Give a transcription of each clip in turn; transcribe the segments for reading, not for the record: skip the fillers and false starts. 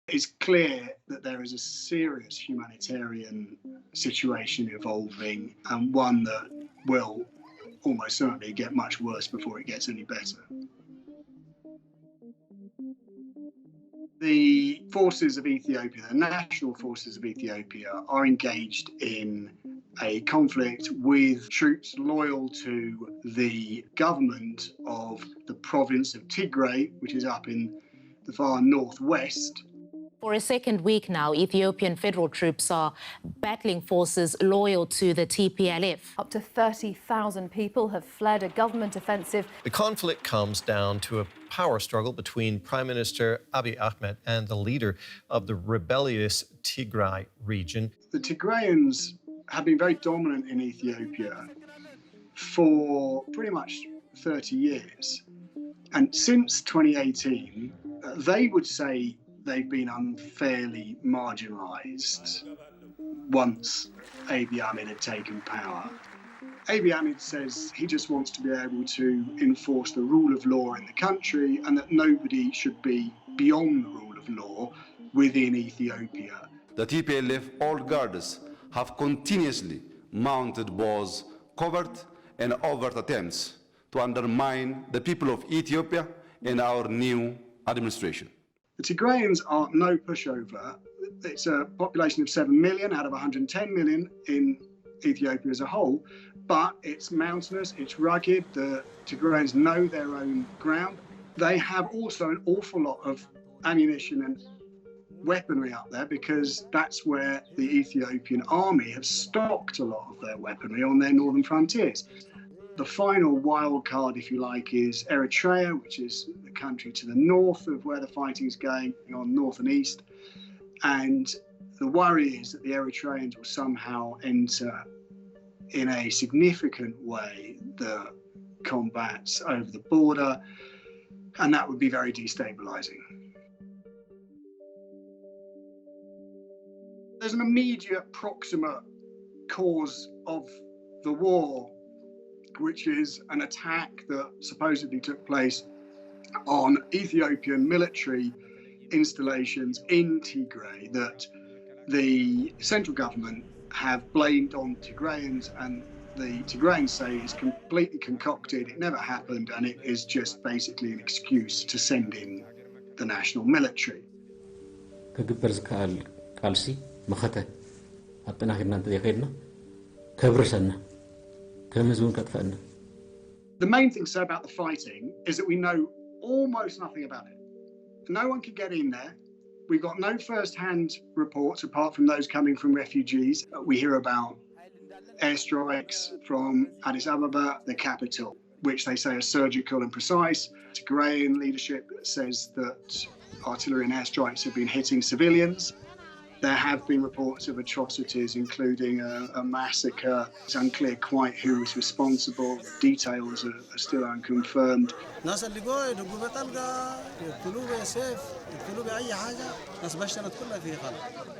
It's clear that there is a serious humanitarian situation evolving, and one that will almost certainly get much worse before it gets any better. The forces of Ethiopia, the national forces of Ethiopia, are engaged in a conflict with troops loyal to the government of the province of Tigray, which is up in the far northwest. For a second week now, Ethiopian federal troops are battling forces loyal to the TPLF. Up to 30,000 people have fled a government offensive. The conflict comes down to a power struggle between Prime Minister Abiy Ahmed and the leader of the rebellious Tigray region. The Tigrayans have been very dominant in Ethiopia for pretty much 30 years. And since 2018, they would say they've been unfairly marginalised once Abiy Ahmed had taken power. Abiy Ahmed says he just wants to be able to enforce the rule of law in the country and that nobody should be beyond the rule of law within Ethiopia. The TPLF old guards have continuously mounted both covert and overt attempts to undermine the people of Ethiopia and our new administration. The Tigrayans are no pushover. It's a population of 7 million out of 110 million in Ethiopia as a whole, but it's mountainous, it's rugged, the Tigrayans know their own ground. They have also an awful lot of ammunition and weaponry up there because that's where the Ethiopian army have stocked a lot of their weaponry on their northern frontiers. The final wild card, if you like, is Eritrea, which is the country to the north of where the fighting is going on, north and east. And the worry is that the Eritreans will somehow enter in a significant way the combats over the border, and that would be very destabilising. There's an immediate proximate cause of the war, which is an attack that supposedly took place on Ethiopian military installations in Tigray that the central government have blamed on Tigrayans, and the Tigrayans say is completely concocted, it never happened, and it is just basically an excuse to send in the national military. The main thing to say about the fighting is that we know almost nothing about it. No one can get in there. We've got no first-hand reports apart from those coming from refugees. We hear about airstrikes from Addis Ababa, the capital, which they say are surgical and precise. Tigrayan leadership says that artillery and airstrikes have been hitting civilians. There have been reports of atrocities, including a massacre. It's unclear quite who is responsible. Details are still unconfirmed.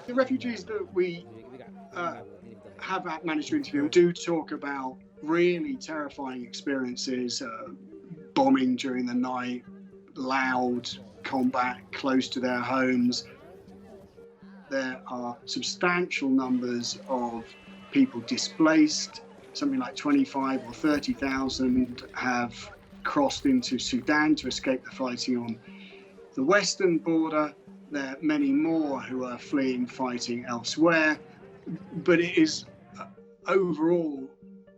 The refugees that we have managed to interview do talk about really terrifying experiences, bombing during the night, loud combat close to their homes. There are substantial numbers of people displaced. Something like 25 or 30,000 have crossed into Sudan to escape the fighting on the western border. There are many more who are fleeing fighting elsewhere. But it is overall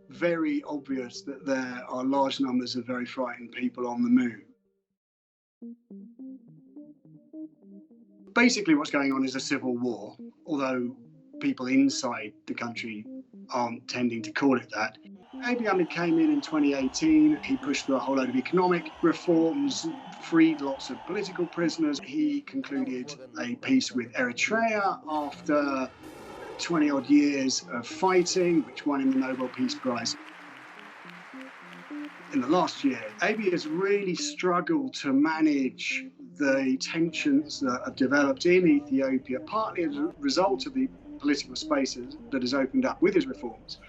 very obvious that there are large numbers of very frightened people on the move. Basically, what's going on is a civil war, although people inside the country aren't tending to call it that. Abiy Ahmed came in 2018. He pushed through a whole load of economic reforms, freed lots of political prisoners. He concluded a peace with Eritrea after 20-odd years of fighting, which won him the Nobel Peace Prize. In the last year, Abiy has really struggled to manage the tensions that have developed in Ethiopia, partly as a result of the political spaces that has opened up with his reforms,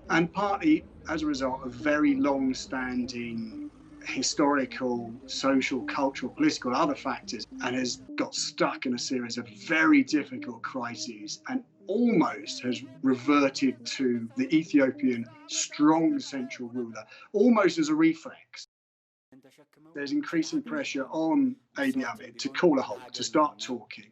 and partly as a result of very long-standing historical, social, cultural, political, other factors, and has got stuck in a series of very difficult crises and almost has reverted to the Ethiopian strong central ruler, almost as a reflex. There's increasing pressure on Abiy Ahmed to call a halt, to start talking.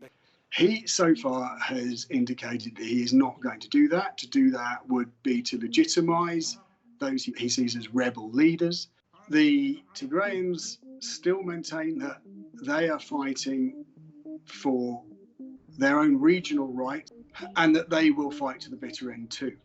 He so far has indicated that he is not going to do that. To do that would be to legitimise those he sees as rebel leaders. The Tigrayans still maintain that they are fighting for their own regional right and that they will fight to the bitter end too.